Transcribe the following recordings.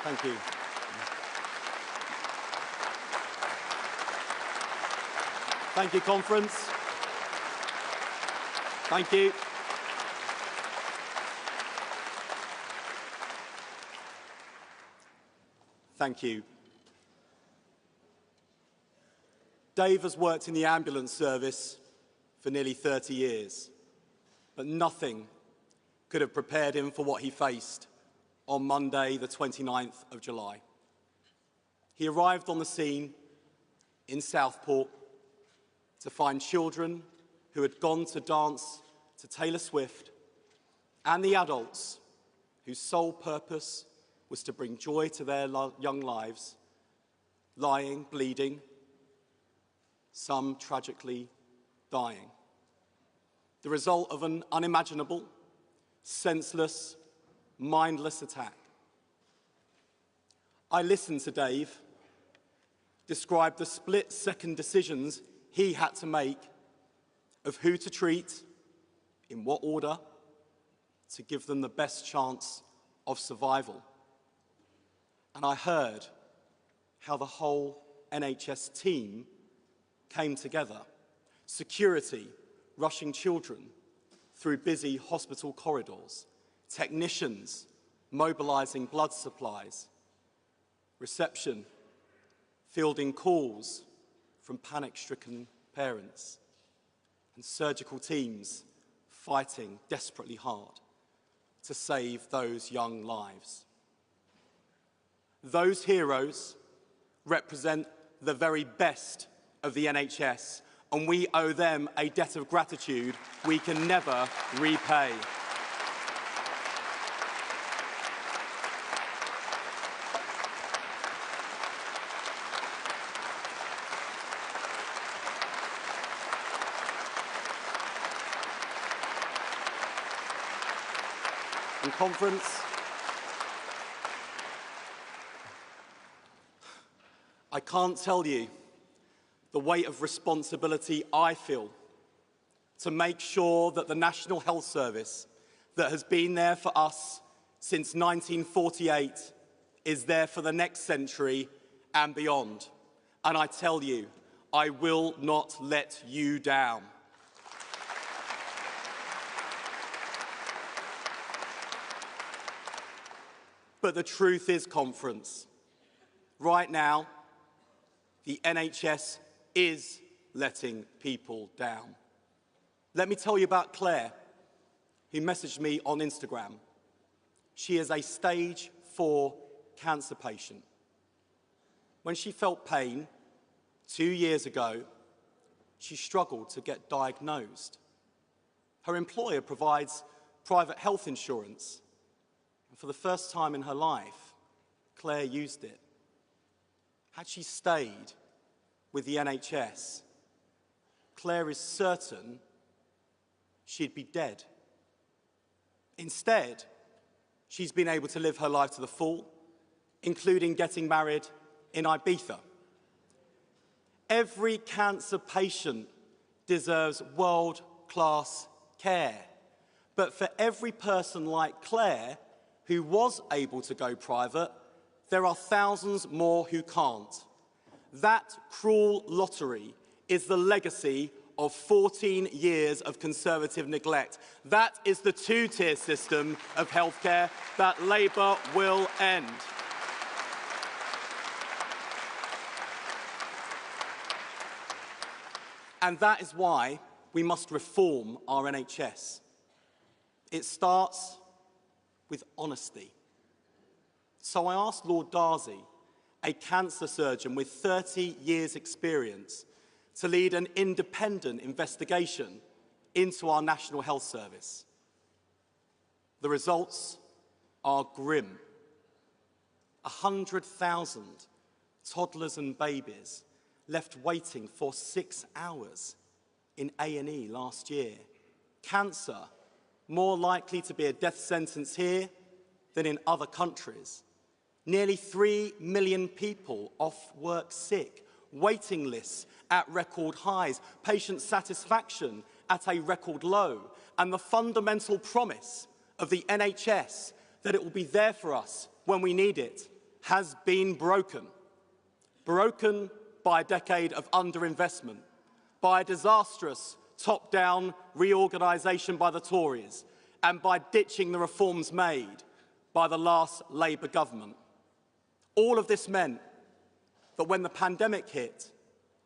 Thank you. Thank you, conference. Thank you. Thank you. Dave has worked in the ambulance service for nearly 30 years, but nothing could have prepared him for what he faced on Monday, the 29th of July. He arrived on the scene in Southport to find children who had gone to dance to Taylor Swift and the adults whose sole purpose was to bring joy to their young lives, lying, bleeding, some tragically dying. The result of an unimaginable, senseless, mindless attack. I listened to Dave describe the split-second decisions he had to make of who to treat, in what order, to give them the best chance of survival. And I heard how the whole NHS team came together. Security rushing children through busy hospital corridors, technicians mobilising blood supplies, reception fielding calls from panic-stricken parents, and surgical teams fighting desperately hard to save those young lives. Those heroes represent the very best of the NHS, and we owe them a debt of gratitude we can never repay. In conference, I can't tell you the weight of responsibility I feel to make sure that the National Health Service that has been there for us since 1948 is there for the next century and beyond. And I tell you, I will not let you down. But the truth is, conference, right now, the NHS is letting people down. Let me tell you about Claire, who messaged me on Instagram. She is a stage 4 cancer patient. When she felt pain 2 years ago, she struggled to get diagnosed. Her employer provides private health insurance. And for the first time in her life, Claire used it. Had she stayed with the NHS, Claire is certain she'd be dead. Instead, she's been able to live her life to the full, including getting married in Ibiza. Every cancer patient deserves world-class care. But for every person like Claire who was able to go private, there are thousands more who can't. That cruel lottery is the legacy of 14 years of Conservative neglect. That is the two-tier system of healthcare that Labour will end. And that is why we must reform our NHS. It starts with honesty. So I asked Lord Darcy, a cancer surgeon with 30 years' experience, to lead an independent investigation into our National Health Service. The results are grim. 100,000 toddlers and babies left waiting for 6 hours in A&E last year. Cancer, more likely to be a death sentence here than in other countries. Nearly 3 million people off work sick, waiting lists at record highs, patient satisfaction at a record low, and the fundamental promise of the NHS that it will be there for us when we need it has been broken. Broken by a decade of underinvestment, by a disastrous top-down reorganisation by the Tories, and by ditching the reforms made by the last Labour government. All of this meant that when the pandemic hit,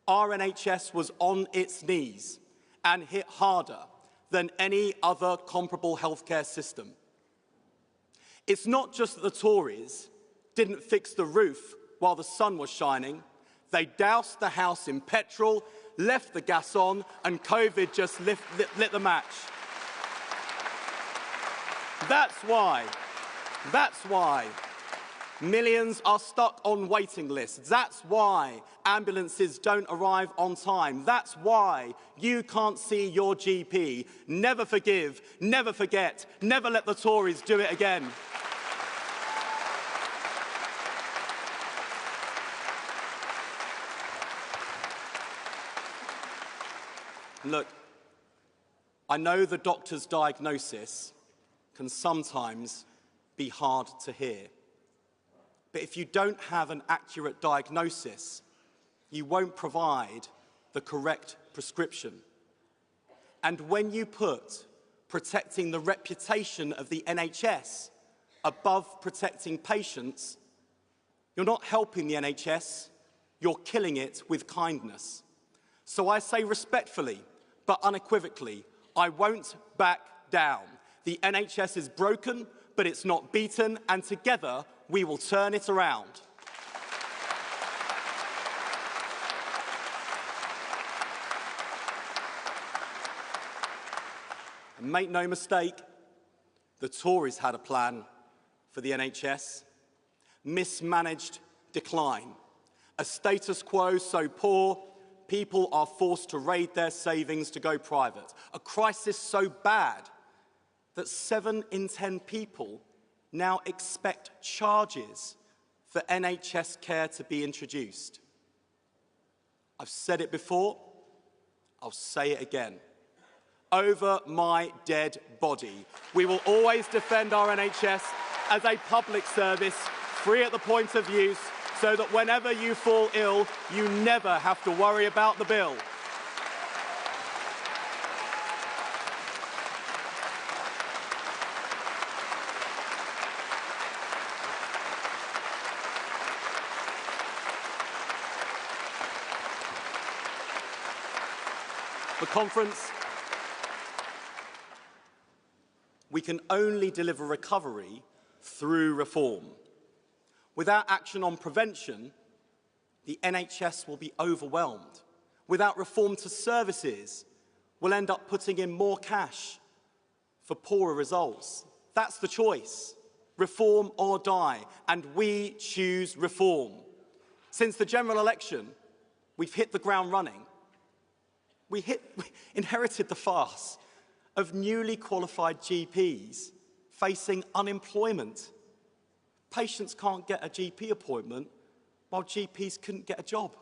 our NHS was on its knees and hit harder than any other comparable healthcare system. It's not just that the Tories didn't fix the roof while the sun was shining. They doused the house in petrol, left the gas on, and COVID just lit the match. That's why millions are stuck on waiting lists. That's why ambulances don't arrive on time. That's why you can't see your GP. Never forgive, never forget, never let the Tories do it again. Look, I know the doctor's diagnosis can sometimes be hard to hear. But if you don't have an accurate diagnosis, you won't provide the correct prescription. And when you put protecting the reputation of the NHS above protecting patients, you're not helping the NHS, you're killing it with kindness. So I say respectfully, but unequivocally, I won't back down. The NHS is broken, but it's not beaten, and together we will turn it around. And make no mistake, the Tories had a plan for the NHS. Mismanaged decline. A status quo so poor, people are forced to raid their savings to go private. A crisis so bad that 7 in 10 people now expect charges for NHS care to be introduced. I've said it before, I'll say it again. Over my dead body, we will always defend our NHS as a public service, free at the point of use, so that whenever you fall ill, you never have to worry about the bill. The conference, we can only deliver recovery through reform. Without action on prevention, the NHS will be overwhelmed. Without reform to services, we'll end up putting in more cash for poorer results. That's the choice, reform or die, and we choose reform. Since the general election, we've hit the ground running. We inherited the farce of newly qualified GPs facing unemployment. Patients can't get a GP appointment while GPs couldn't get a job.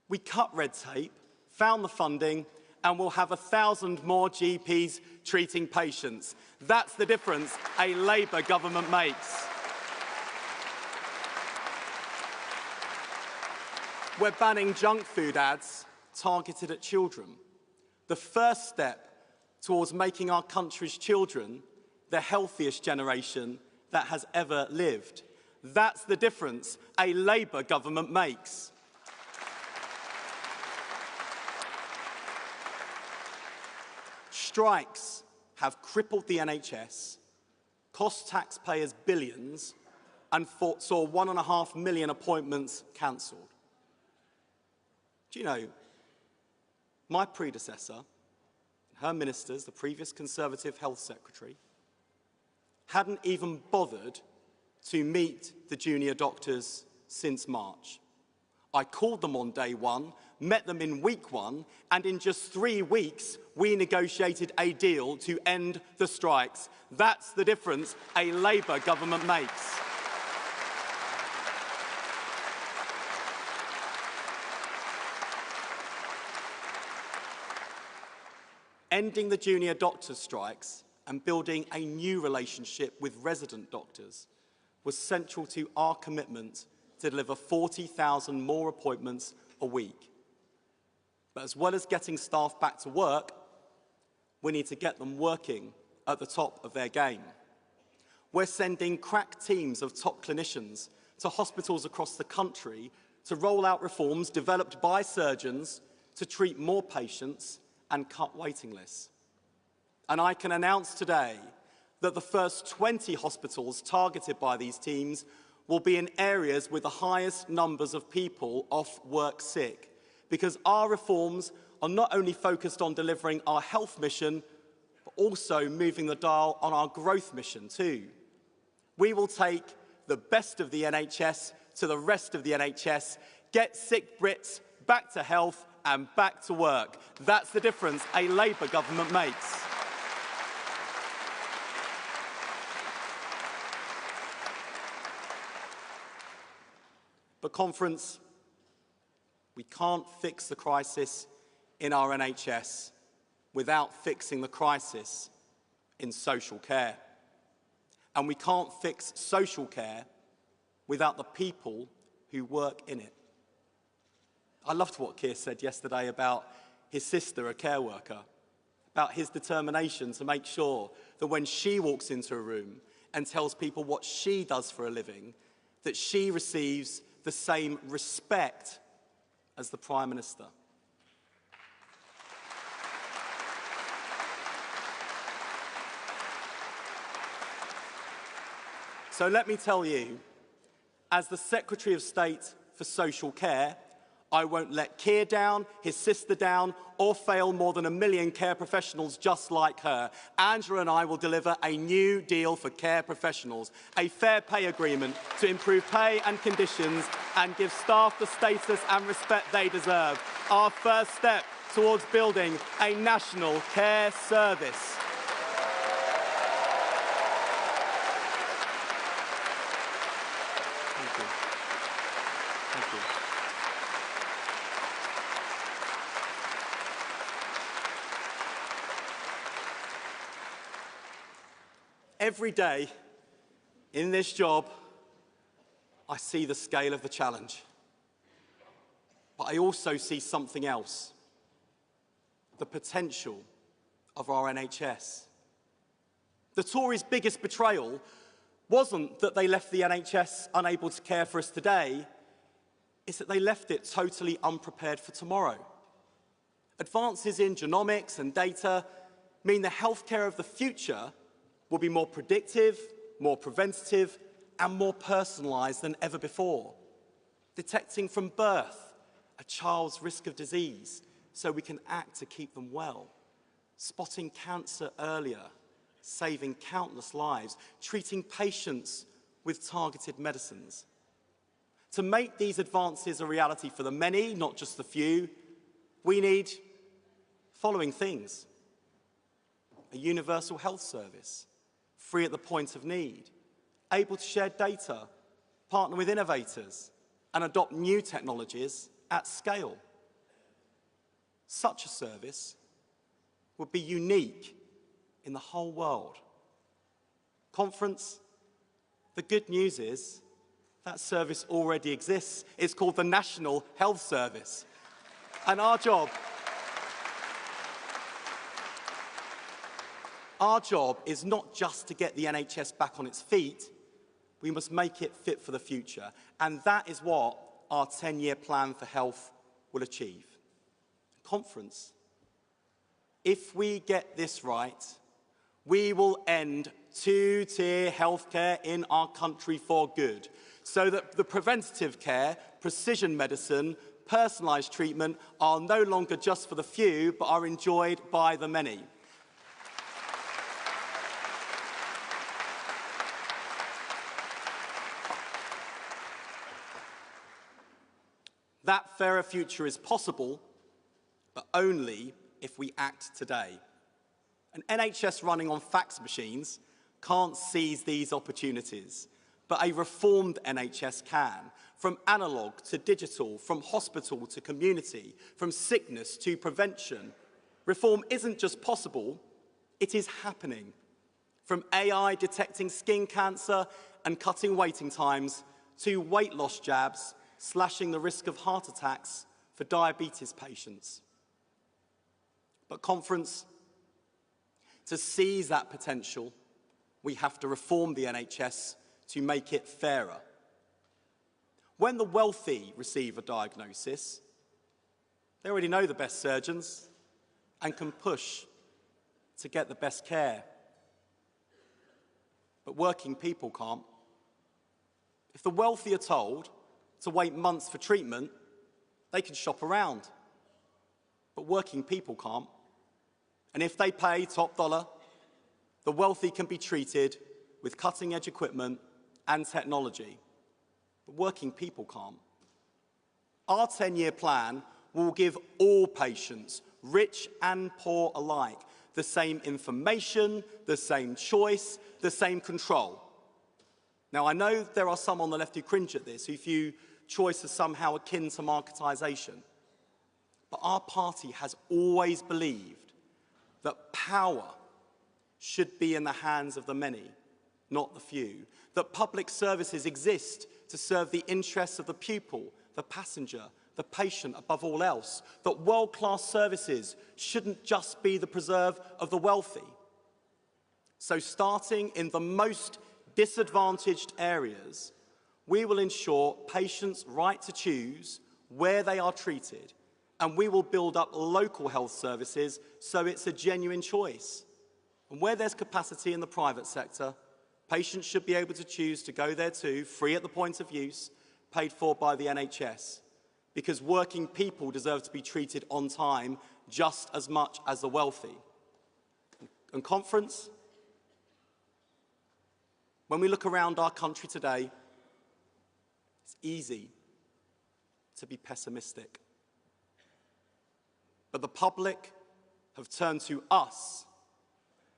We cut red tape, found the funding, and we'll have 1,000 more GPs treating patients. That's the difference a Labour government makes. We're banning junk food ads targeted at children. The first step towards making our country's children the healthiest generation that has ever lived. That's the difference a Labour government makes. Strikes have crippled the NHS, cost taxpayers billions, and saw 1.5 million appointments cancelled. Do you know, my predecessor, her ministers, the previous Conservative Health Secretary, hadn't even bothered to meet the junior doctors since March. I called them on day one, met them in week one, and in just 3 weeks, we negotiated a deal to end the strikes. That's the difference a Labour government makes. Ending the junior doctors' strikes and building a new relationship with resident doctors was central to our commitment to deliver 40,000 more appointments a week. But as well as getting staff back to work, we need to get them working at the top of their game. We're sending crack teams of top clinicians to hospitals across the country to roll out reforms developed by surgeons to treat more patients and cut waiting lists. And I can announce today that the first 20 hospitals targeted by these teams will be in areas with the highest numbers of people off work sick, because our reforms are not only focused on delivering our health mission, but also moving the dial on our growth mission too. We will take the best of the NHS to the rest of the NHS, get sick Brits back to health and back to work. That's the difference a Labour government makes. But conference, we can't fix the crisis in our NHS without fixing the crisis in social care. And we can't fix social care without the people who work in it. I loved what Keir said yesterday about his sister, a care worker, about his determination to make sure that when she walks into a room and tells people what she does for a living, that she receives the same respect as the Prime Minister. So let me tell you, as the Secretary of State for Social Care, I won't let Keir down, his sister down, or fail more than 1 million care professionals just like her. Angela and I will deliver a new deal for care professionals, a fair pay agreement to improve pay and conditions and give staff the status and respect they deserve. Our first step towards building a national care service. Thank you. Thank you. Every day in this job, I see the scale of the challenge. But I also see something else, the potential of our NHS. The Tories' biggest betrayal wasn't that they left the NHS unable to care for us today, it's that they left it totally unprepared for tomorrow. Advances in genomics and data mean the healthcare of the future will be more predictive, more preventative, and more personalised than ever before. Detecting from birth a child's risk of disease so we can act to keep them well. Spotting cancer earlier, saving countless lives, treating patients with targeted medicines. To make these advances a reality for the many, not just the few, we need following things: a universal health service, free at the point of need, able to share data, partner with innovators, and adopt new technologies at scale. Such a service would be unique in the whole world. Conference, the good news is that service already exists. It's called the National Health Service. And our job is not just to get the NHS back on its feet, we must make it fit for the future. And that is what our 10-year plan for health will achieve. Conference, if we get this right, we will end two-tier healthcare in our country for good, so that the preventative care, precision medicine, personalised treatment are no longer just for the few, but are enjoyed by the many. That fairer future is possible, but only if we act today. An NHS running on fax machines can't seize these opportunities, but a reformed NHS can. From analogue to digital, from hospital to community, from sickness to prevention. Reform isn't just possible, it is happening. From AI detecting skin cancer and cutting waiting times to weight loss jabs, slashing the risk of heart attacks for diabetes patients. But conference, to seize that potential, we have to reform the NHS to make it fairer. When the wealthy receive a diagnosis, they already know the best surgeons and can push to get the best care. But working people can't. If the wealthy are told to wait months for treatment, they can shop around. But working people can't. And if they pay top dollar, the wealthy can be treated with cutting-edge equipment and technology. But working people can't. Our 10-year plan will give all patients, rich and poor alike, the same information, the same choice, the same control. Now, I know there are some on the left who cringe at this, who view choice as somehow akin to marketisation. But our party has always believed that power should be in the hands of the many, not the few. That public services exist to serve the interests of the pupil, the passenger, the patient above all else. That world-class services shouldn't just be the preserve of the wealthy. So starting in the most disadvantaged areas, we will ensure patients' right to choose where they are treated, and we will build up local health services so it's a genuine choice. And where there's capacity in the private sector, patients should be able to choose to go there too, free at the point of use, paid for by the NHS, because working people deserve to be treated on time just as much as the wealthy. And conference, when we look around our country today, it's easy to be pessimistic. But the public have turned to us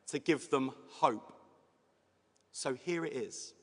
to give them hope. So here it is.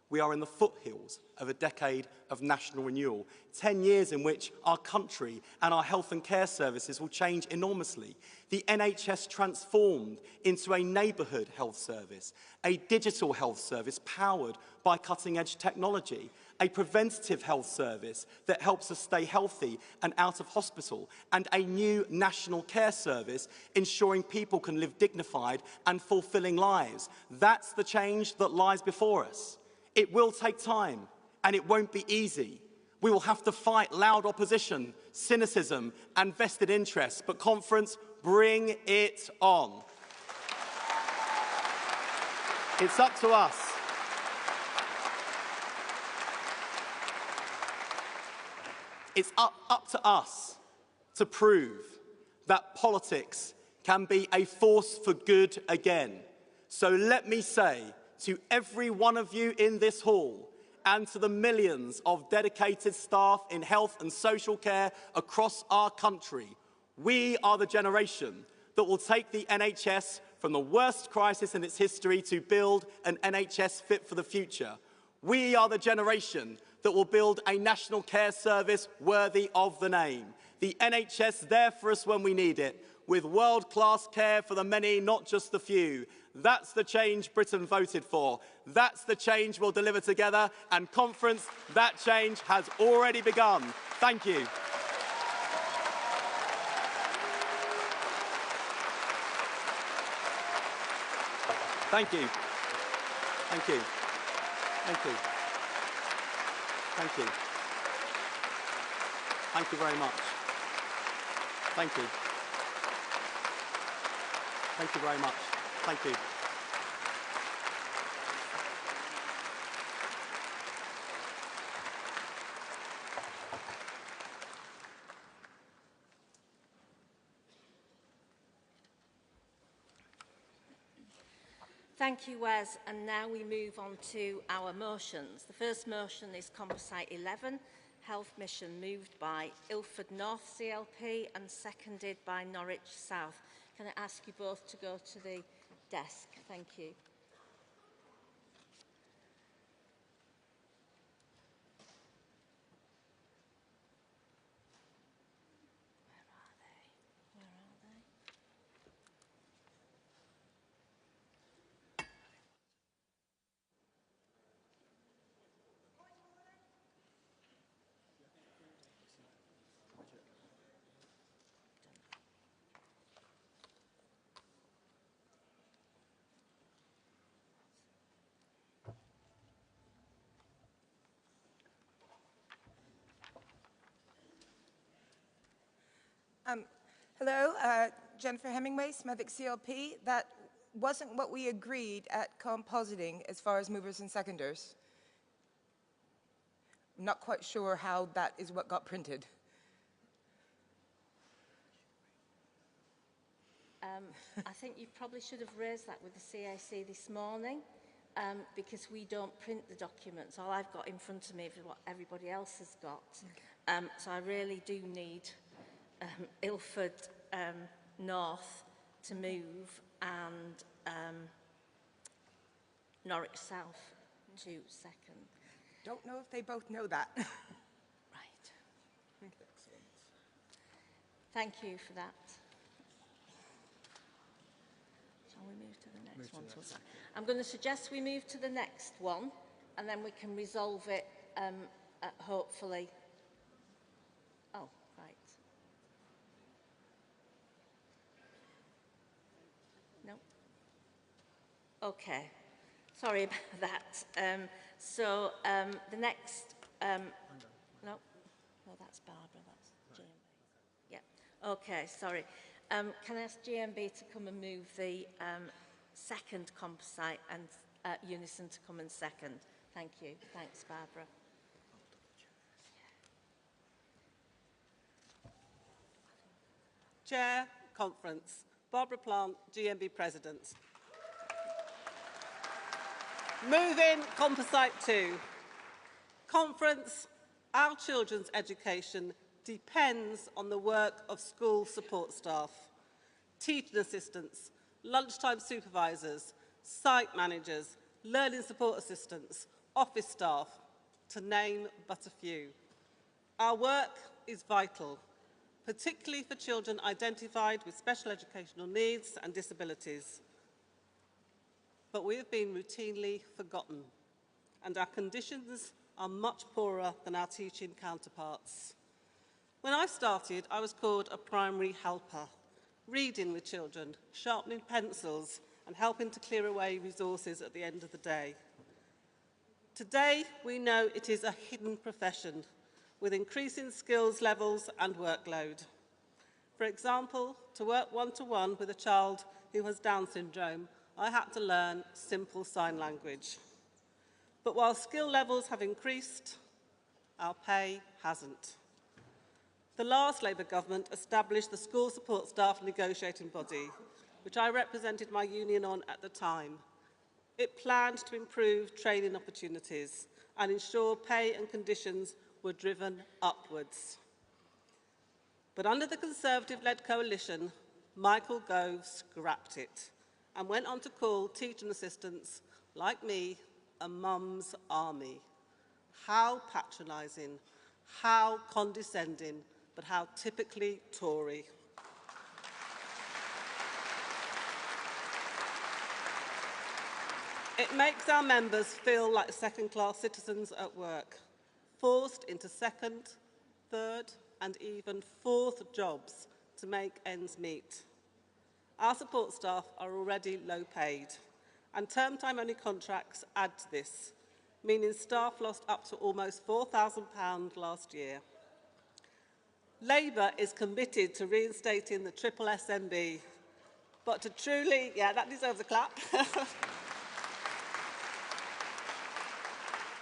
We are in the foothills of a decade of national renewal, 10 years in which our country and our health and care services will change enormously. The NHS transformed into a neighbourhood health service, a digital health service powered by cutting-edge technology, a preventative health service that helps us stay healthy and out of hospital, and a new national care service ensuring people can live dignified and fulfilling lives. That's the change that lies before us. It will take time, and it won't be easy. We will have to fight loud opposition, cynicism, and vested interests. But conference, bring it on. It's up to us. It's up to us to prove that politics can be a force for good again. So let me say to every one of you in this hall and to the millions of dedicated staff in health and social care across our country, we are the generation that will take the NHS from the worst crisis in its history to build an NHS fit for the future. We are the generation that will build a national care service worthy of the name. The NHS there for us when we need it, with world-class care for the many, not just the few. That's the change Britain voted for. That's the change we'll deliver together. And conference, that change has already begun. Thank you. Thank you. Thank you. Thank you. Thank you. Thank you very much. Thank you. Thank you very much. Thank you. Thank you, Wes. And now we move on to our motions. The first motion is Composite 11, Health Mission, moved by Ilford North CLP and seconded by Norwich South. Can I ask you both to go to the desk? Thank you. Where are they? Hello, Jennifer Hemingway, Smethwick CLP. That wasn't what we agreed at compositing as far as movers and seconders. I'm not quite sure how that is what got printed. I think you probably should have raised that with the CAC this morning because we don't print the documents. All I've got in front of me is what everybody else has got. Okay. So I really do need Ilford North to move and Norwich South to second. Don't know if they both know that. Right. Thank you for that. Shall we move to the next one? I'm going to suggest we move to the next one and then we can resolve it hopefully. Oh, right. No? Okay. Sorry about that. The next... no, that's Barbara. That's GMB. Yeah. Okay, sorry. Can I ask GMB to come and move the second composite and Unison to come in second? Thank you. Thanks, Barbara. Chair, Conference. Barbara Plant, GMB President. Moving Composite 2. Conference, our children's education depends on the work of school support staff, teaching assistants, lunchtime supervisors, site managers, learning support assistants, office staff, to name but a few. Our work is vital, particularly for children identified with special educational needs and disabilities. But we have been routinely forgotten, and our conditions are much poorer than our teaching counterparts. When I started, I was called a primary helper, reading with children, sharpening pencils, and helping to clear away resources at the end of the day. Today, we know it is a hidden profession, with increasing skills levels and workload. For example, to work one-to-one with a child who has Down syndrome, I had to learn simple sign language. But while skill levels have increased, our pay hasn't. The last Labour government established the School Support Staff Negotiating Body, which I represented my union on at the time. It planned to improve training opportunities and ensure pay and conditions were driven upwards. But under the Conservative-led coalition, Michael Gove scrapped it and went on to call teaching assistants like me a mum's army. How patronising, how condescending, but how typically Tory. It makes our members feel like second-class citizens at work, forced into second, third, and even fourth jobs to make ends meet. Our support staff are already low paid, and term-time-only contracts add to this, meaning staff lost up to almost £4,000 last year. Labour is committed to reinstating the triple SMB, but to truly, yeah, that deserves a clap.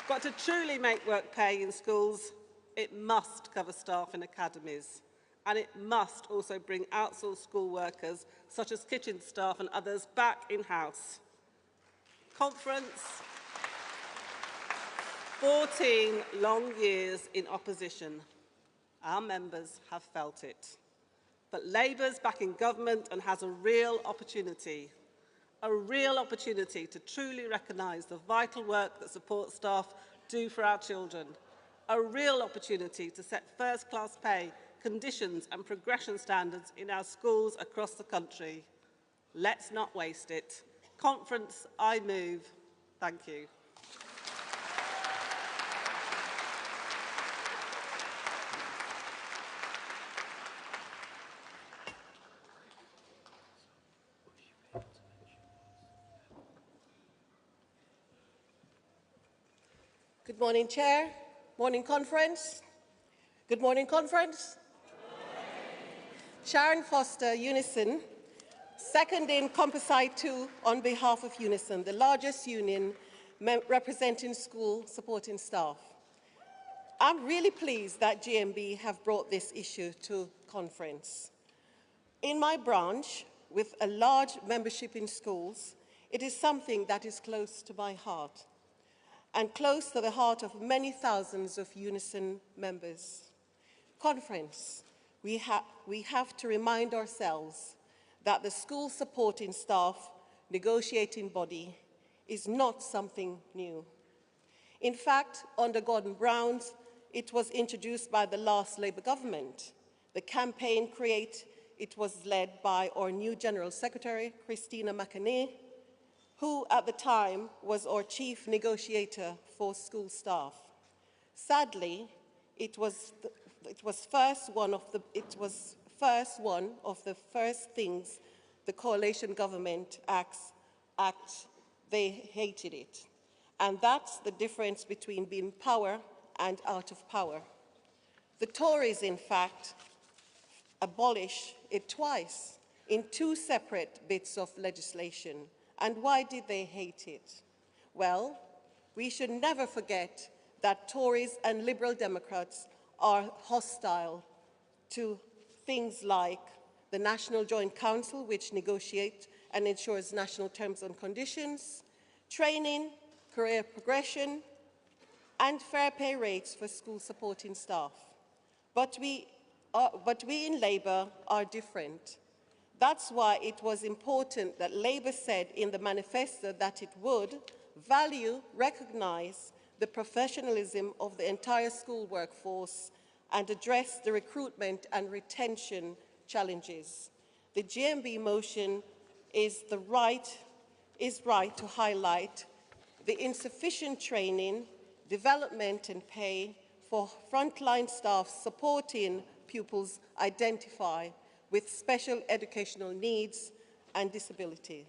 But to truly make work pay in schools, it must cover staff in academies, and it must also bring outsourced school workers, such as kitchen staff and others, back in-house. Conference, 14 long years in opposition. Our members have felt it. But Labour's back in government and has a real opportunity to truly recognise the vital work that support staff do for our children, a real opportunity to set first-class pay, conditions and progression standards in our schools across the country. Let's not waste it. Conference, I move. Thank you. Good morning, Chair. Morning, Conference. Good morning, Conference. Sharon Foster, Unison, seconding Composite 2 on behalf of Unison, the largest union representing school supporting staff. I'm really pleased that GMB have brought this issue to conference. In my branch, with a large membership in schools, it is something that is close to my heart and close to the heart of many thousands of Unison members. Conference, we have to remind ourselves that the school supporting staff negotiating body is not something new. In fact, under Gordon Brown's, it was introduced by the last Labour government. The campaign it was led by our new General Secretary, Christina McAnee, who at the time was our chief negotiator for school staff. Sadly, it was one of the first things the coalition government acts, they hated it. And that's the difference between being power and out of power. The Tories, in fact, abolished it twice in two separate bits of legislation. And why did they hate it? Well, we should never forget that Tories and Liberal Democrats are hostile to things like the National Joint Council, which negotiates and ensures national terms and conditions, training, career progression, and fair pay rates for school supporting staff. But we in Labour are different. That's why it was important that Labour said in the manifesto that it would value, recognise the professionalism of the entire school workforce and address the recruitment and retention challenges. The GMB motion is right to highlight the insufficient training, development and pay for frontline staff supporting pupils identify with special educational needs and disabilities.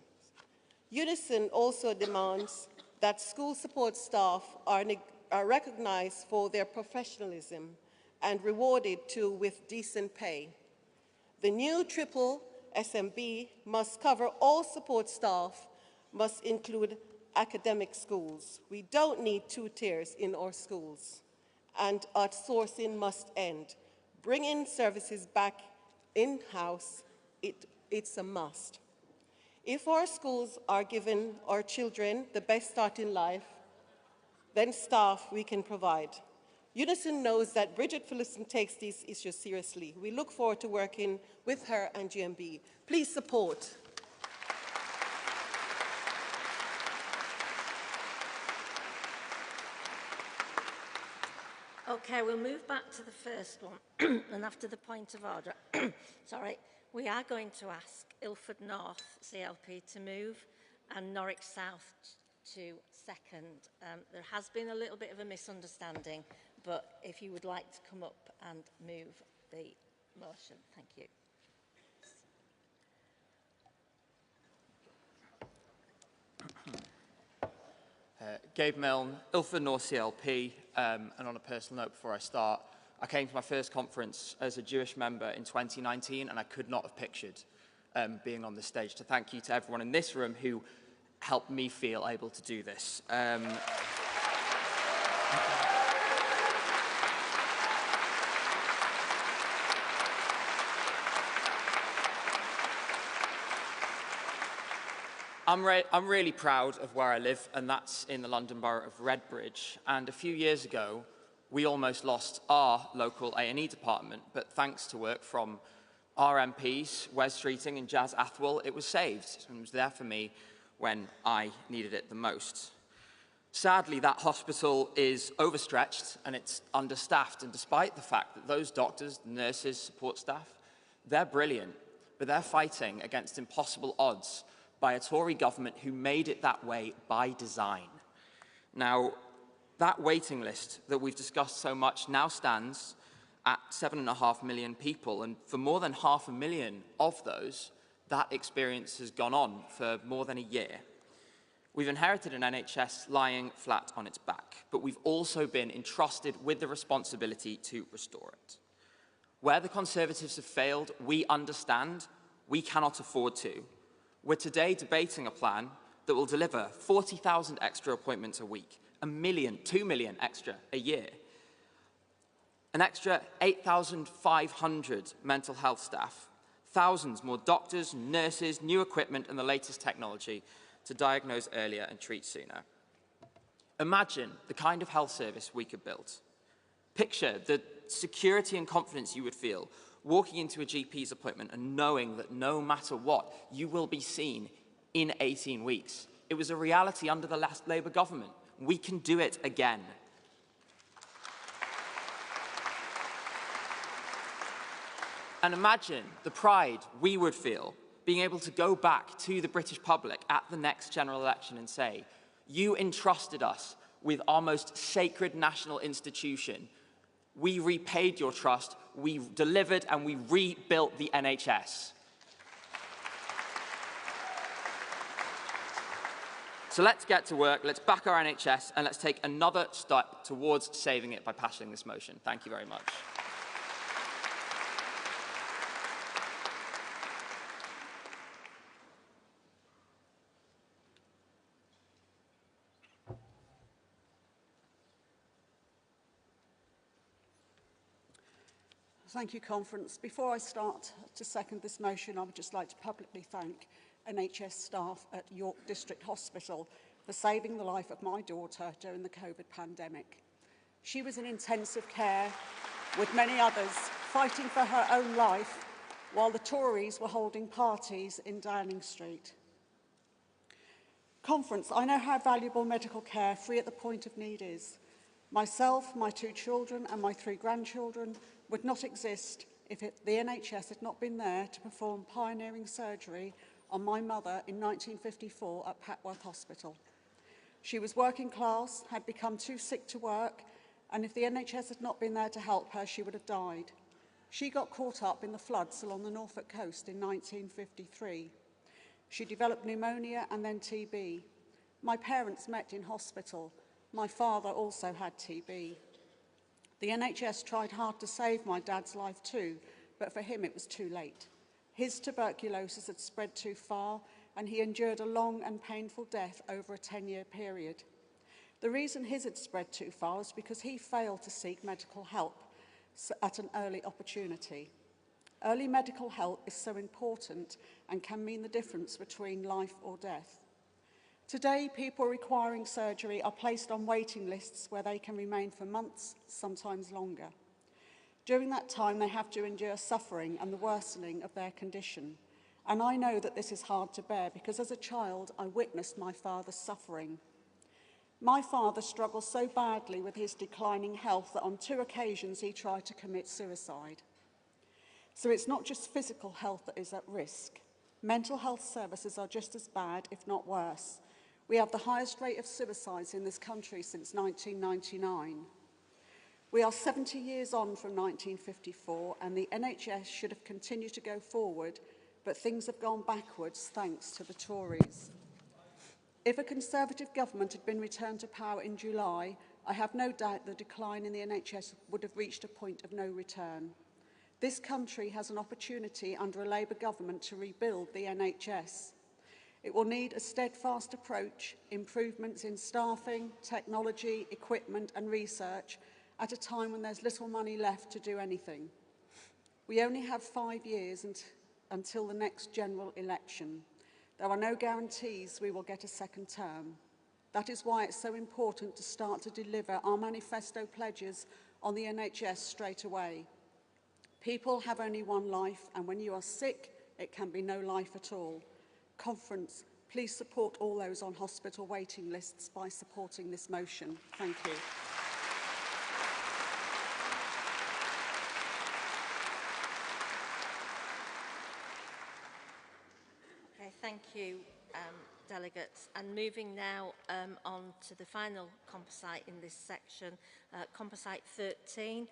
Unison also demands that school support staff are recognized for their professionalism and rewarded too with decent pay. The new triple SMB must cover all support staff, must include academic schools. We don't need two tiers in our schools. And outsourcing must end. Bringing services back in-house, it's a must. If our schools are giving our children the best start in life, then staff we can provide. Unison knows that Bridget Phillipson takes these issues seriously. We look forward to working with her and GMB. Please support. Okay, we'll move back to the first one. And after the point of order, sorry, we are going to ask Ilford North CLP to move and Norwich South to second. There has been a little bit of a misunderstanding, but if you would like to come up and move the motion, thank you. Gabe Milne, Ilford North CLP, and on a personal note before I start, I came to my first conference as a Jewish member in 2019 and I could not have pictured being on this stage. So thank you to everyone in this room who helped me feel able to do this. I'm really proud of where I live, and that's in the London Borough of Redbridge. And a few years ago, we almost lost our local A&E department, but thanks to work from our MPs, Wes Streeting and Jazz Athwell, it was saved and was there for me when I needed it the most. Sadly, that hospital is overstretched and it's understaffed, and despite the fact that those doctors, nurses, support staff, they're brilliant, but they're fighting against impossible odds by a Tory government who made it that way by design. Now, that waiting list that we've discussed so much now stands at 7.5 million people, and for more than 500,000 of those, that experience has gone on for more than a year. We've inherited an NHS lying flat on its back, but we've also been entrusted with the responsibility to restore it. Where the Conservatives have failed, we understand. We cannot afford to. We're today debating a plan that will deliver 40,000 extra appointments a week, 2 million extra a year, an extra 8,500 mental health staff, thousands more doctors, nurses, new equipment and the latest technology to diagnose earlier and treat sooner. Imagine the kind of health service we could build. Picture the security and confidence you would feel walking into a GP's appointment and knowing that no matter what, you will be seen in 18 weeks. It was a reality under the last Labour government. We can do it again. And imagine the pride we would feel being able to go back to the British public at the next general election and say, you entrusted us with our most sacred national institution. We repaid your trust, we delivered and we rebuilt the NHS. So let's get to work, let's back our NHS and let's take another step towards saving it by passing this motion. Thank you very much. Thank you, Conference. Before I start to second this motion, I would just like to publicly thank NHS staff at York District Hospital for saving the life of my daughter during the COVID pandemic. She was in intensive care with many others, fighting for her own life while the Tories were holding parties in Downing Street. Conference, I know how valuable medical care free at the point of need is. Myself, my 2 children and my 3 grandchildren would not exist if the NHS had not been there to perform pioneering surgery on my mother in 1954 at Petworth Hospital. She was working class, had become too sick to work, and if the NHS had not been there to help her, she would have died. She got caught up in the floods along the Norfolk coast in 1953. She developed pneumonia and then TB. My parents met in hospital. My father also had TB. The NHS tried hard to save my dad's life too, but for him it was too late. His tuberculosis had spread too far, and he endured a long and painful death over a 10-year period. The reason his had spread too far was because he failed to seek medical help at an early opportunity. Early medical help is so important and can mean the difference between life or death. Today, people requiring surgery are placed on waiting lists where they can remain for months, sometimes longer. During that time, they have to endure suffering and the worsening of their condition. And I know that this is hard to bear because as a child, I witnessed my father's suffering. My father struggled so badly with his declining health that on 2 occasions he tried to commit suicide. So it's not just physical health that is at risk. Mental health services are just as bad, if not worse. We have the highest rate of suicides in this country since 1999. We are 70 years on from 1954 and the NHS should have continued to go forward, but things have gone backwards thanks to the Tories. If a Conservative government had been returned to power in July, I have no doubt the decline in the NHS would have reached a point of no return. This country has an opportunity under a Labour government to rebuild the NHS. It will need a steadfast approach, improvements in staffing, technology, equipment and research at a time when there's little money left to do anything. We only have 5 years until the next general election. There are no guarantees we will get a second term. That is why it's so important to start to deliver our manifesto pledges on the NHS straight away. People have only one life, and when you are sick, it can be no life at all. Conference, please support all those on hospital waiting lists by supporting this motion. Thank you. Okay, thank you, delegates. And moving now on to the final composite in this section, composite 13,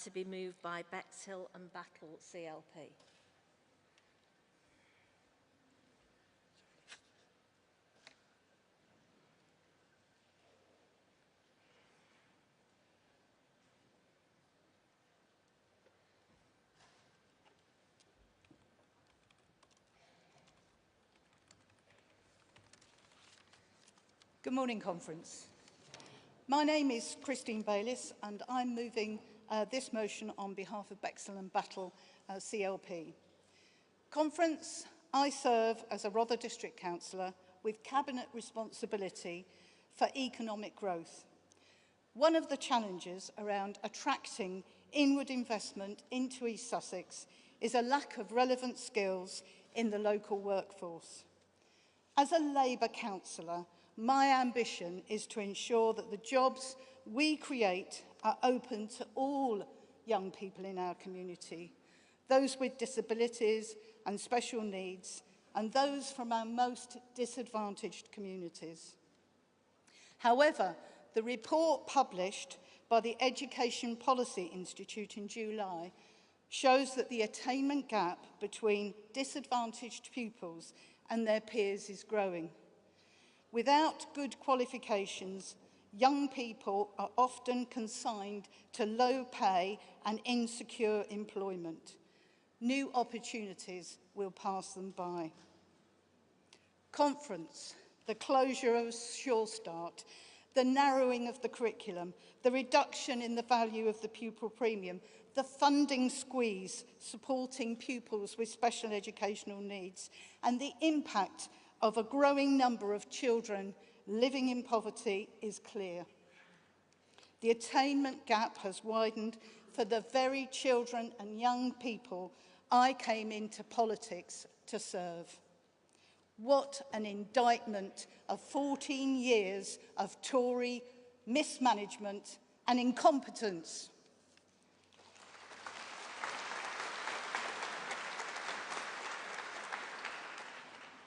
to be moved by Bexhill and Battle CLP. Good morning, Conference. My name is Christine Bayliss and I'm moving this motion on behalf of Bexhill and Battle CLP. Conference, I serve as a Rother District Councillor with Cabinet responsibility for economic growth. One of the challenges around attracting inward investment into East Sussex is a lack of relevant skills in the local workforce. As a Labour councillor, my ambition is to ensure that the jobs we create are open to all young people in our community, those with disabilities and special needs, and those from our most disadvantaged communities. However, the report published by the Education Policy Institute in July shows that the attainment gap between disadvantaged pupils and their peers is growing. Without good qualifications, young people are often consigned to low pay and insecure employment. New opportunities will pass them by. Conference, the closure of Sure Start, the narrowing of the curriculum, the reduction in the value of the pupil premium, the funding squeeze supporting pupils with special educational needs, and the impact of a growing number of children living in poverty is clear. The attainment gap has widened for the very children and young people I came into politics to serve. What an indictment of 14 years of Tory mismanagement and incompetence.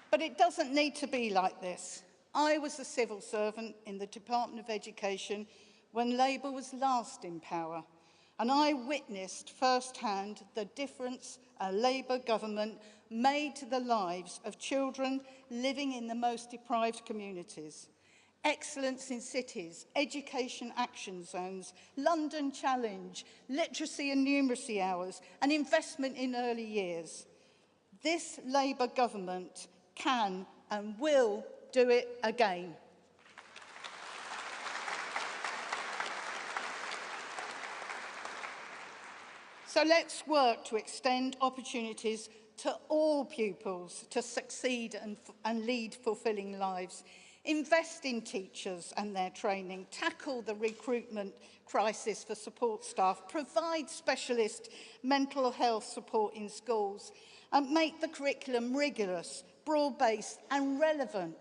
But it doesn't need to be like this. I was a civil servant in the Department of Education when Labour was last in power, and I witnessed firsthand the difference a Labour government made to the lives of children living in the most deprived communities. Excellence in cities, education action zones, London Challenge, literacy and numeracy hours, and investment in early years. This Labour government can and will do it again. So let's work to extend opportunities to all pupils to succeed and lead fulfilling lives. Invest in teachers and their training, tackle the recruitment crisis for support staff, provide specialist mental health support in schools, and make the curriculum rigorous, broad-based and relevant.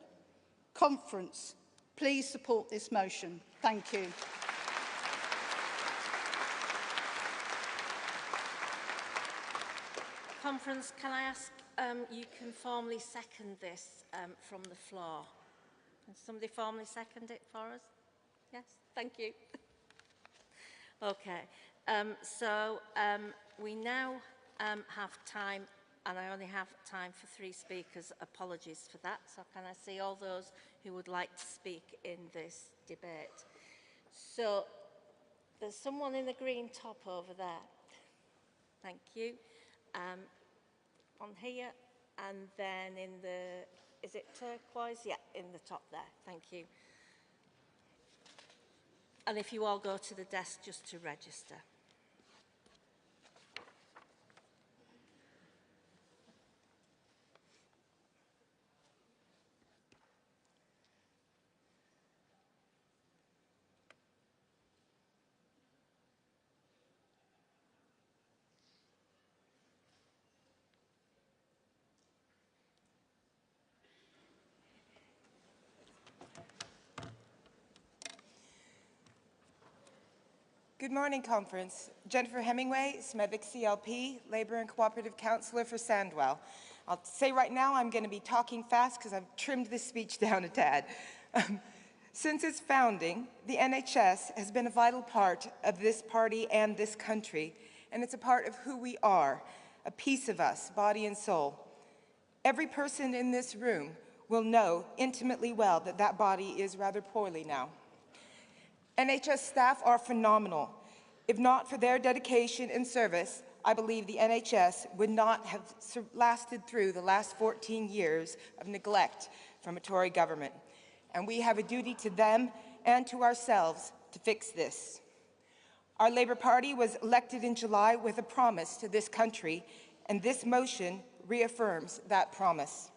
Conference, please support this motion. Thank you. Conference, can I ask you can formally second this from the floor? Can somebody formally second it for us? Yes, thank you. Okay, so we now have time, and I only have time for 3 speakers. Apologies for that. So can I see all those who would like to speak in this debate? So there's someone in the green top over there. Thank you. On here, and then in the, is it turquoise? Yeah, in the top there. Thank you. And if you all go to the desk just to register. Good morning, Conference. Jennifer Hemingway, Smethwick CLP, Labour and Cooperative Councillor for Sandwell. I'll say right now I'm going to be talking fast because I've trimmed this speech down a tad. Since its founding, the NHS has been a vital part of this party and this country, and it's a part of who we are, a piece of us, body and soul. Every person in this room will know intimately well that that body is rather poorly now. NHS staff are phenomenal. If not for their dedication and service, I believe the NHS would not have lasted through the last 14 years of neglect from a Tory government. and we have a duty to them and to ourselves to fix this. Our Labour Party was elected in July with a promise to this country, and this motion reaffirms that promise.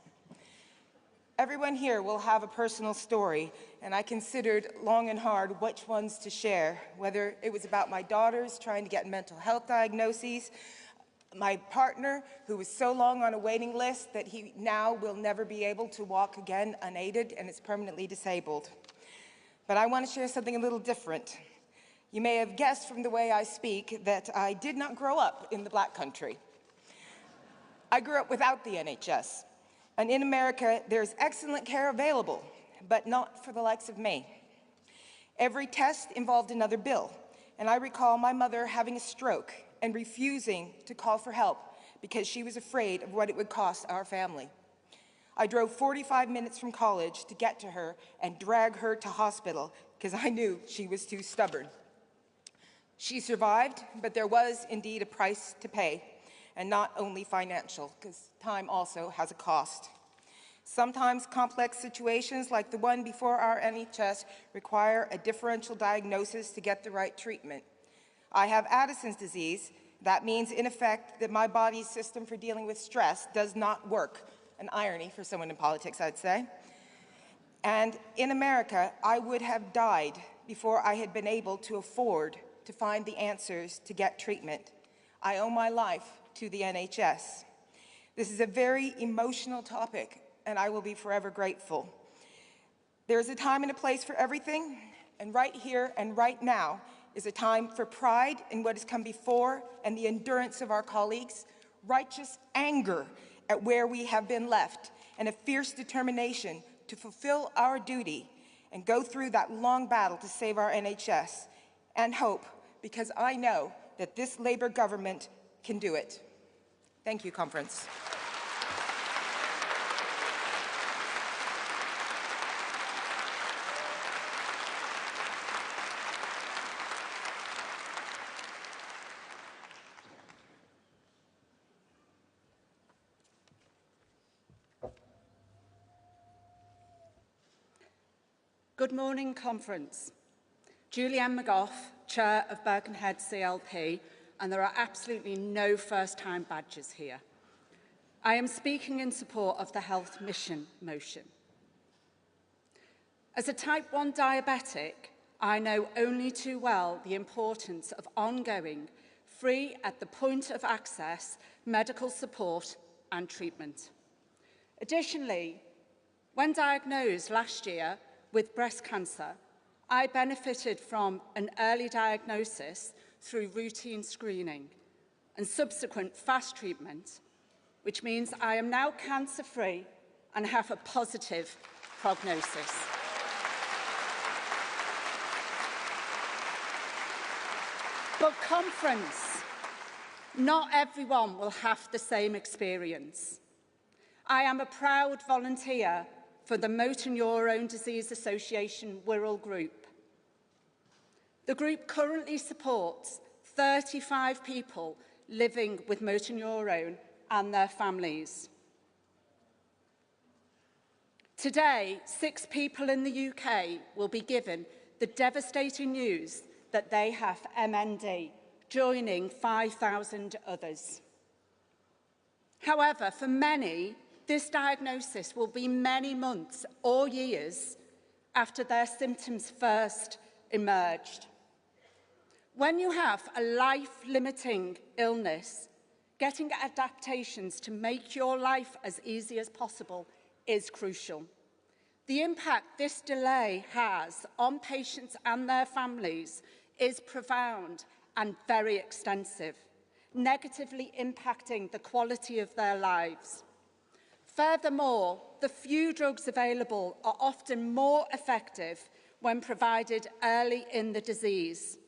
Everyone here will have a personal story, and I considered long and hard which ones to share, whether it was about my daughters trying to get mental health diagnoses, my partner who was so long on a waiting list that he now will never be able to walk again unaided and is permanently disabled. But I want to share something a little different. You may have guessed from the way I speak that I did not grow up in the Black country. I grew up without the NHS. And in America, there's excellent care available, but not for the likes of me. Every test involved another bill, and I recall my mother having a stroke and refusing to call for help because she was afraid of what it would cost our family. I drove 45 minutes from college to get to her and drag her to hospital because I knew she was too stubborn. She survived, but there was indeed a price to pay. And not only financial, because time also has a cost. Sometimes complex situations like the one before our NHS require a differential diagnosis to get the right treatment. I have Addison's disease. That means, in effect, that my body's system for dealing with stress does not work. An irony for someone in politics, I'd say. And in America, I would have died before I had been able to afford to find the answers to get treatment. I owe my life to the NHS. This is a very emotional topic, and I will be forever grateful. There's a time and a place for everything, and right here and right now is a time for pride in what has come before and the endurance of our colleagues, righteous anger at where we have been left, and a fierce determination to fulfill our duty and go through that long battle to save our NHS, and hope, because I know that this Labour government can do it. Thank you, Conference. Good morning, Conference. Julianne McGough, Chair of Birkenhead CLP, and there are absolutely no first-time badges here. I am speaking in support of the Health Mission motion. As a type 1 diabetic, I know only too well the importance of ongoing, free at the point of access, medical support and treatment. Additionally, when diagnosed last year with breast cancer, I benefited from an early diagnosis through routine screening and subsequent fast treatment, which means I am now cancer-free and have a positive prognosis. But Conference, not everyone will have the same experience. I am a proud volunteer for the Motor Neurone Disease Association Wirral Group. The group currently supports 35 people living with motor neurone and their families. Today, 6 people in the UK will be given the devastating news that they have MND, joining 5,000 others. However, for many, this diagnosis will be many months or years after their symptoms first emerged. When you have a life-limiting illness, getting adaptations to make your life as easy as possible is crucial. The impact this delay has on patients and their families is profound and very extensive, negatively impacting the quality of their lives. Furthermore, the few drugs available are often more effective when provided early in the disease.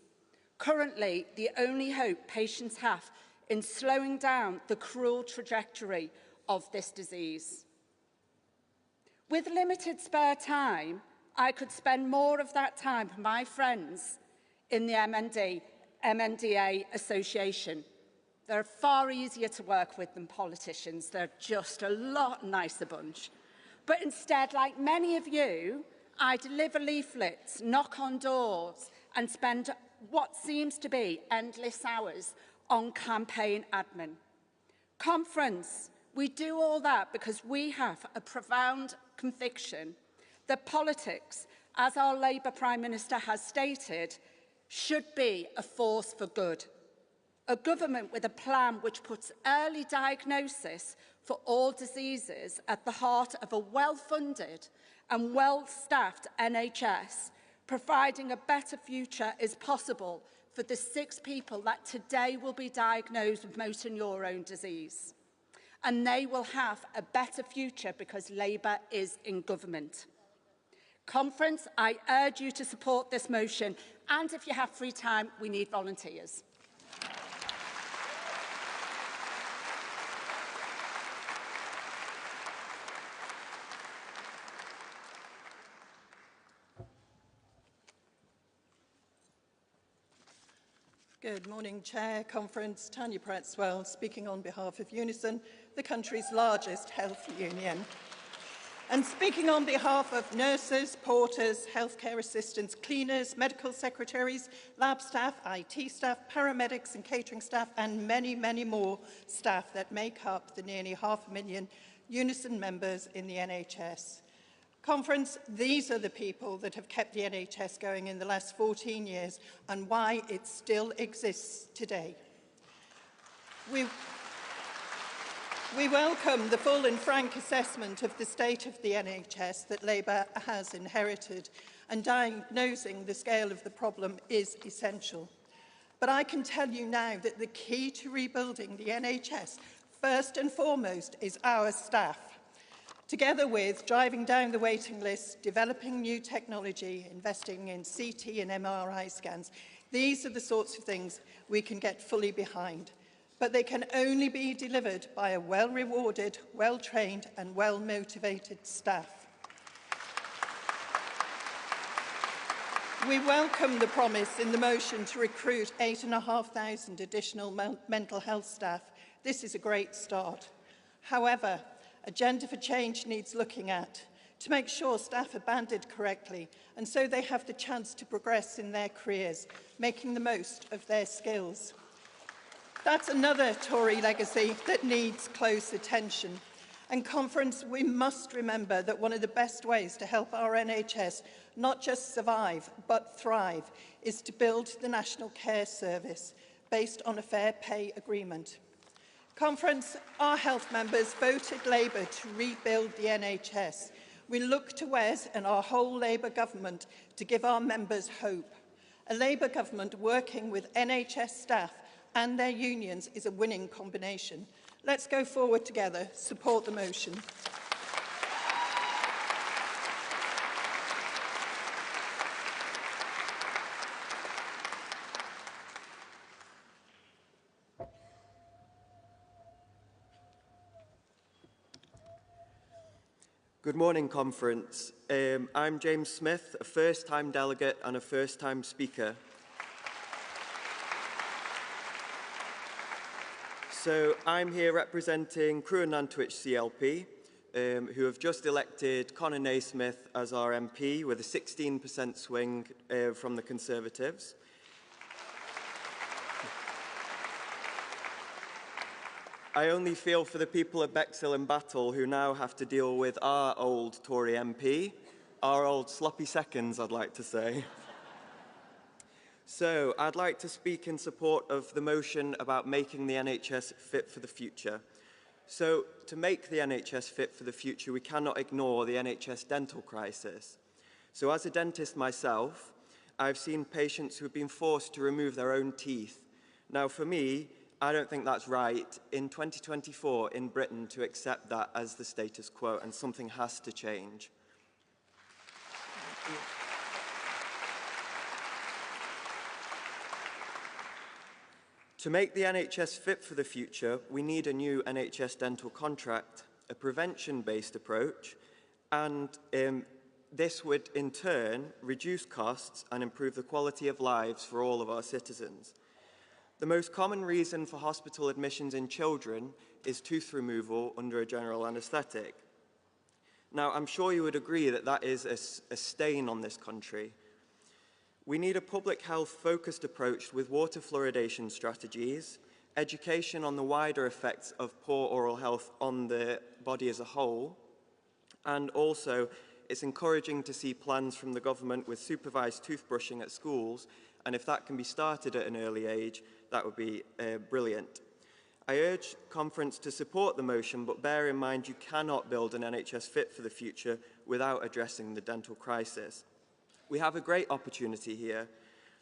Currently, the only hope patients have in slowing down the cruel trajectory of this disease. With limited spare time, I could spend more of that time with my friends in the MNDA Association. They're far easier to work with than politicians. They're just a lot nicer bunch. But instead, like many of you, I deliver leaflets, knock on doors, and spend what seems to be endless hours on campaign admin. Conference, we do all that because we have a profound conviction that politics, as our Labour Prime Minister has stated, should be a force for good. A government with a plan which puts early diagnosis for all diseases at the heart of a well-funded and well-staffed NHS, providing a better future is possible for the 6 people that today will be diagnosed with motor neurone disease. And they will have a better future because Labour is in government. Conference, I urge you to support this motion, and if you have free time, we need volunteers. Good morning, Chair, Conference. Tanya Pratswell, speaking on behalf of Unison, the country's largest health union. And speaking on behalf of nurses, porters, healthcare assistants, cleaners, medical secretaries, lab staff, IT staff, paramedics and catering staff, and many, many more staff that make up the nearly 500,000 Unison members in the NHS. Conference, these are the people that have kept the NHS going in the last 14 years and why it still exists today. We welcome the full and frank assessment of the state of the NHS that Labour has inherited, and diagnosing the scale of the problem is essential. But I can tell you now that the key to rebuilding the NHS, first and foremost, is our staff. Together with driving down the waiting list, developing new technology, investing in CT and MRI scans, these are the sorts of things we can get fully behind. But they can only be delivered by a well-rewarded, well-trained and well-motivated staff. We welcome the promise in the motion to recruit 8,500 additional mental health staff. This is a great start. However, Agenda for Change needs looking at to make sure staff are banded correctly and so they have the chance to progress in their careers, making the most of their skills. That's another Tory legacy that needs close attention. And Conference, we must remember that one of the best ways to help our NHS not just survive but thrive is to build the National Care Service based on a fair pay agreement. Conference, our health members voted Labour to rebuild the NHS. We look to Wes and our whole Labour government to give our members hope. A Labour government working with NHS staff and their unions is a winning combination. Let's go forward together. Support the motion. Good morning, Conference. I'm James Smith, a first-time delegate and a first-time speaker. So I'm here representing Crewe and Nantwich CLP, who have just elected Conor Naismith as our MP with a 16% swing from the Conservatives. I only feel for the people of Bexhill and Battle who now have to deal with our old Tory MP, our old sloppy seconds, I'd like to say. So, I'd like to speak in support of the motion about making the NHS fit for the future. So, to make the NHS fit for the future, we cannot ignore the NHS dental crisis. So, as a dentist myself, I've seen patients who have been forced to remove their own teeth. Now, for me, I don't think that's right in 2024 in Britain to accept that as the status quo, and something has to change. To make the NHS fit for the future, we need a new NHS dental contract, a prevention-based approach, and this would in turn reduce costs and improve the quality of lives for all of our citizens. The most common reason for hospital admissions in children is tooth removal under a general anaesthetic. Now, I'm sure you would agree that that is a stain on this country. We need a public health-focused approach with water fluoridation strategies, education on the wider effects of poor oral health on the body as a whole, and also it's encouraging to see plans from the government with supervised toothbrushing at schools, and if that can be started at an early age, that would be brilliant. I urge conference to support the motion, but bear in mind you cannot build an NHS fit for the future without addressing the dental crisis. We have a great opportunity here,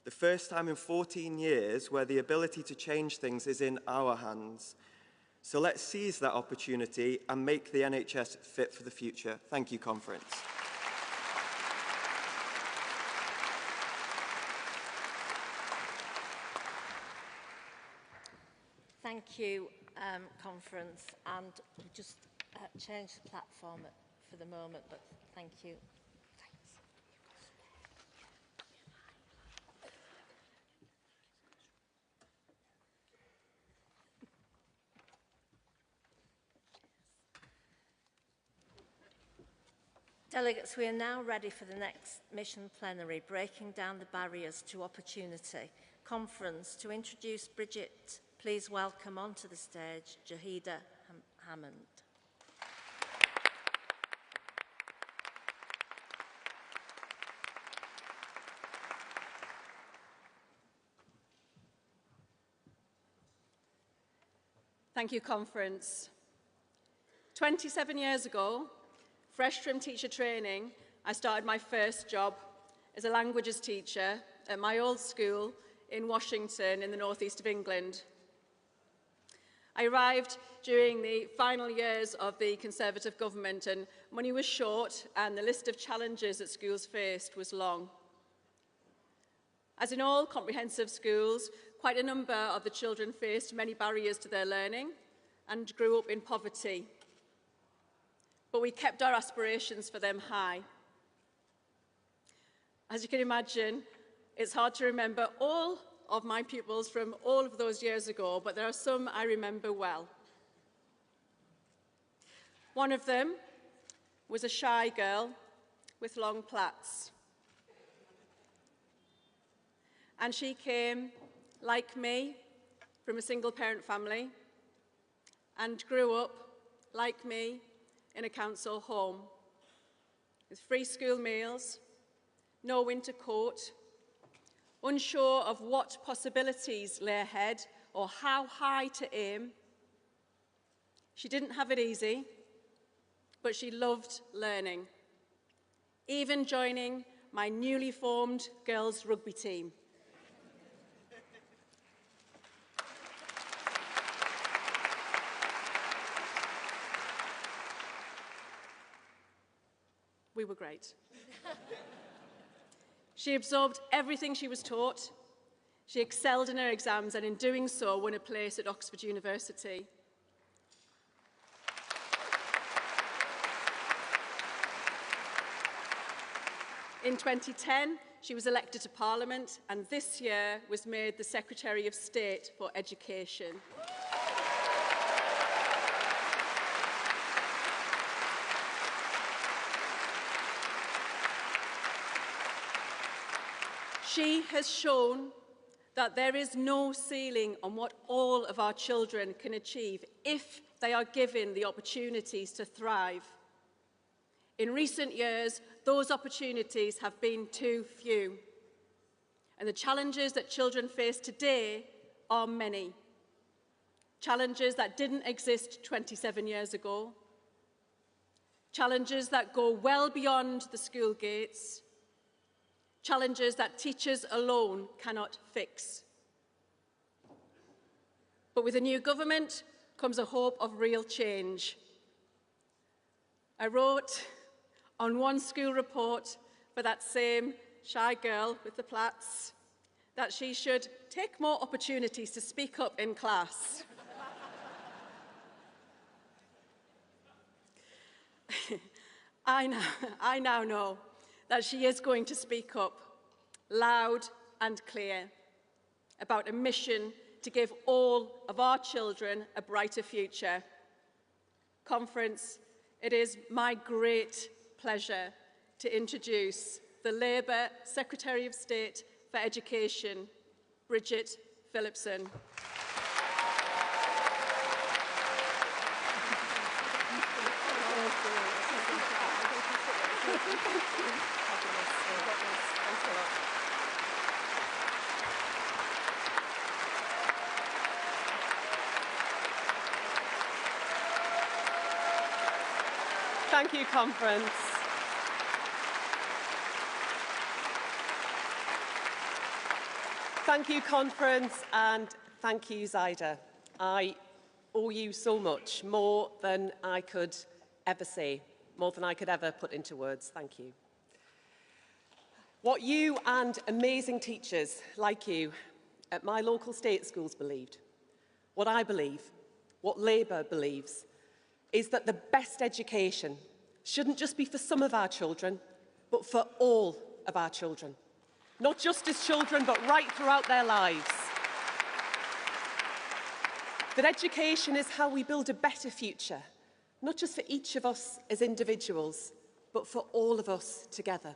the first time in 14 years where the ability to change things is in our hands. So let's seize that opportunity and make the NHS fit for the future. Thank you, conference. Thank you, conference, and we'll just change the platform for the moment, but thank you. Thanks. Delegates, we are now ready for the next mission plenary, breaking down the barriers to opportunity. Conference, to introduce Bridget, please welcome onto the stage Jahida Hammond. Thank you, conference. 27 years ago, fresh from teacher training, I started my first job as a languages teacher at my old school in Washington in the northeast of England. I arrived during the final years of the Conservative government, and money was short and the list of challenges that schools faced was long. As in all comprehensive schools, quite a number of the children faced many barriers to their learning and grew up in poverty. But we kept our aspirations for them high. As you can imagine, it's hard to remember all of my pupils from all of those years ago, but there are some I remember well. One of them was a shy girl with long plaits. And she came, like me, from a single-parent family and grew up, like me, in a council home with free school meals, no winter coat, unsure of what possibilities lay ahead or how high to aim. She didn't have it easy, but she loved learning, even joining my newly formed girls' rugby team. We were great. She absorbed everything she was taught. She excelled in her exams and in doing so won a place at Oxford University. In 2010, she was elected to Parliament and this year was made the Secretary of State for Education. She has shown that there is no ceiling on what all of our children can achieve if they are given the opportunities to thrive. In recent years, those opportunities have been too few. And the challenges that children face today are many. Challenges that didn't exist 27 years ago. Challenges that go well beyond the school gates. Challenges that teachers alone cannot fix. But with a new government comes a hope of real change. I wrote on one school report for that same shy girl with the plaits that she should take more opportunities to speak up in class. I now know that she is going to speak up, loud and clear, about a mission to give all of our children a brighter future. Conference, it is my great pleasure to introduce the Labour Secretary of State for Education, Bridget Phillipson. Thank you, Conference. Thank you, Conference, and thank you, Zyda. I owe you so much, more than I could ever say, more than I could ever put into words. Thank you. What you and amazing teachers like you at my local state schools believed, what I believe, what Labour believes, is that the best education shouldn't just be for some of our children, but for all of our children. Not just as children, but right throughout their lives. That education is how we build a better future, not just for each of us as individuals, but for all of us together.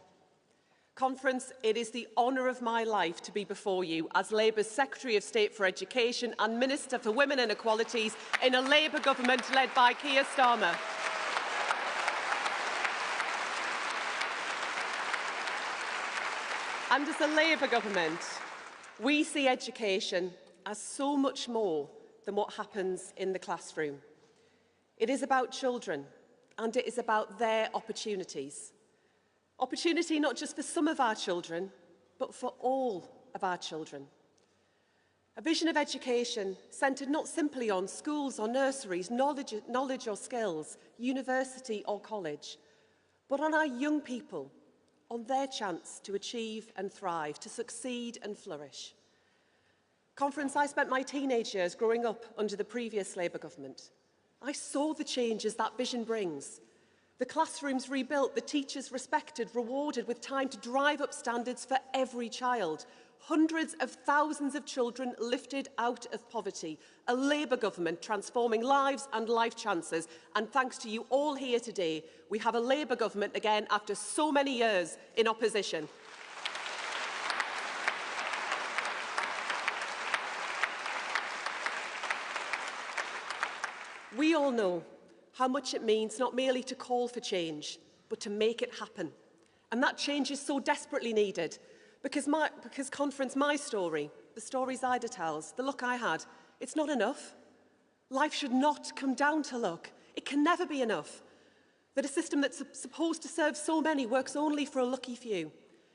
Conference, it is the honour of my life to be before you as Labour's Secretary of State for Education and Minister for Women and Equalities in a Labour government led by Keir Starmer. And as a Labour government, we see education as so much more than what happens in the classroom. It is about children, and it is about their opportunities. Opportunity not just for some of our children, but for all of our children. A vision of education centred not simply on schools or nurseries, knowledge or skills, university or college, but on our young people, on their chance to achieve and thrive, to succeed and flourish. Conference, I spent my teenage years growing up under the previous Labour government. I saw the changes that vision brings. The classrooms rebuilt, the teachers respected, rewarded with time to drive up standards for every child. Hundreds of thousands of children lifted out of poverty. A Labour government transforming lives and life chances. And thanks to you all here today, we have a Labour government again after so many years in opposition. We all know how much it means not merely to call for change, but to make it happen. And that change is so desperately needed because Conference, my story, the story Zyda tells, the luck I had, it's not enough. Life should not come down to luck. It can never be enough. That a system that's supposed to serve so many works only for a lucky few.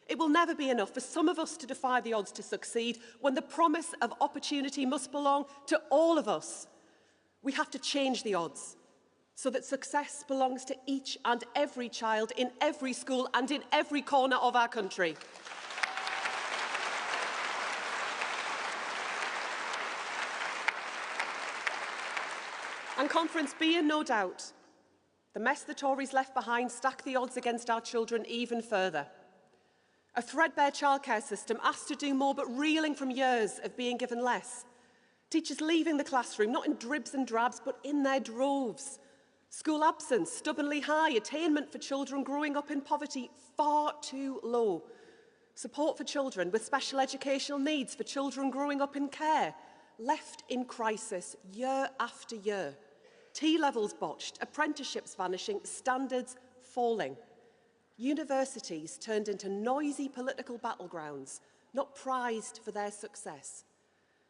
It will never be enough for some of us to defy the odds to succeed when the promise of opportunity must belong to all of us. We have to change the odds so that success belongs to each and every child in every school and in every corner of our country. And Conference, be in no doubt, the mess the Tories left behind stacked the odds against our children even further. A threadbare childcare system asked to do more but reeling from years of being given less. Teachers leaving the classroom, not in dribs and drabs, but in their droves. School absence, stubbornly high. Attainment for children growing up in poverty, far too low. Support for children with special educational needs, for children growing up in care, left in crisis year after year. T-levels botched, apprenticeships vanishing, standards falling. Universities turned into noisy political battlegrounds, not prized for their success.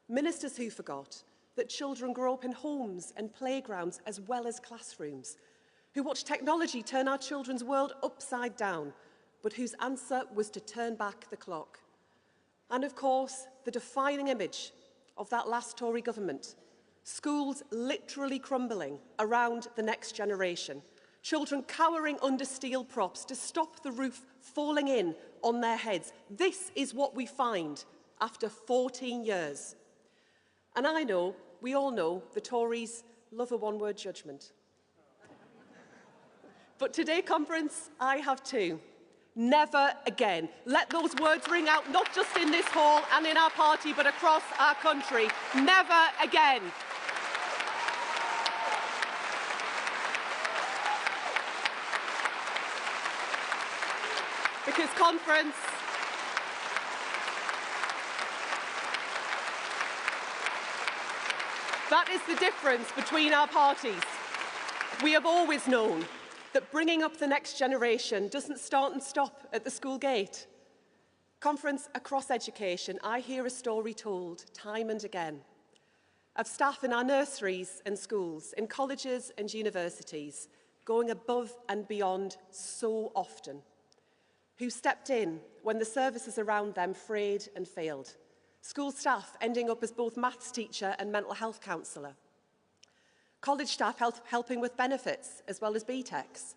Ministers who forgot that children grow up in homes and playgrounds as well as classrooms, who watch technology turn our children's world upside down, but whose answer was to turn back the clock. And of course, the defining image of that last Tory government, schools literally crumbling around the next generation, children cowering under steel props to stop the roof falling in on their heads. This is what we find after 14 years. And I know, we all know, the Tories love a one-word judgment. But today, Conference, I have two. Never again. Let those words ring out, not just in this hall and in our party, but across our country. Never again. Because Conference, that is the difference between our parties. We have always known that bringing up the next generation doesn't start and stop at the school gate. Conference, across education, I hear a story told time and again of staff in our nurseries and schools, in colleges and universities, going above and beyond so often, who stepped in when the services around them frayed and failed. School staff ending up as both maths teacher and mental health counsellor. College staff helping with benefits as well as BTECs.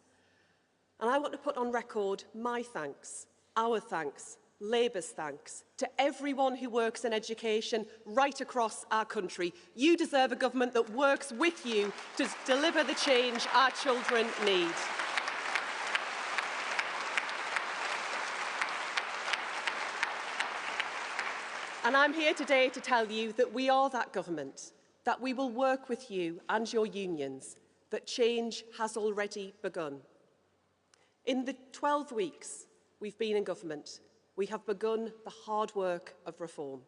And I want to put on record my thanks, our thanks, Labour's thanks to everyone who works in education right across our country. You deserve a government that works with you to deliver the change our children need. And I'm here today to tell you that we are that government, that we will work with you and your unions, that change has already begun. In the 12 weeks we've been in government, we have begun the hard work of reform.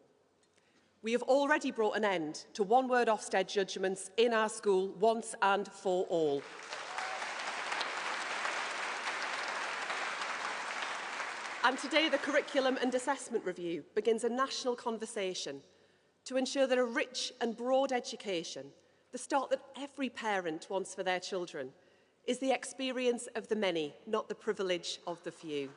We have already brought an end to one-word Ofsted judgments in our school once and for all. And today, the Curriculum and Assessment Review begins a national conversation to ensure that a rich and broad education, the start that every parent wants for their children, is the experience of the many, not the privilege of the few.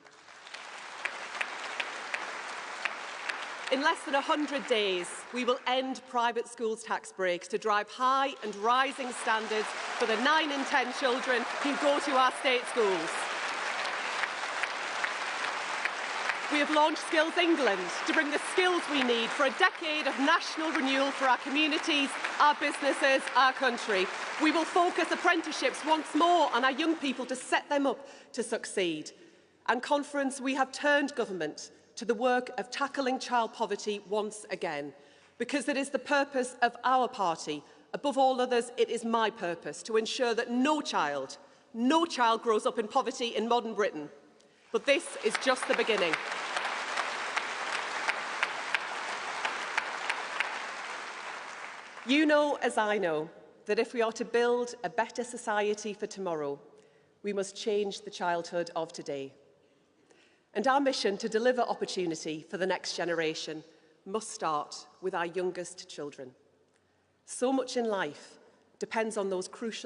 In less than 100 days, we will end private schools' tax breaks to drive high and rising standards for the 9 in 10 children who go to our state schools. We have launched Skills England to bring the skills we need for a decade of national renewal for our communities, our businesses, our country. We will focus apprenticeships once more on our young people to set them up to succeed. And Conference, we have turned government to the work of tackling child poverty once again, because it is the purpose of our party. Above all others, it is my purpose to ensure that no child grows up in poverty in modern Britain. But this is just the beginning. You know, as I know, that if we are to build a better society for tomorrow, we must change the childhood of today. And our mission to deliver opportunity for the next generation must start with our youngest children. So much in life depends on those crucial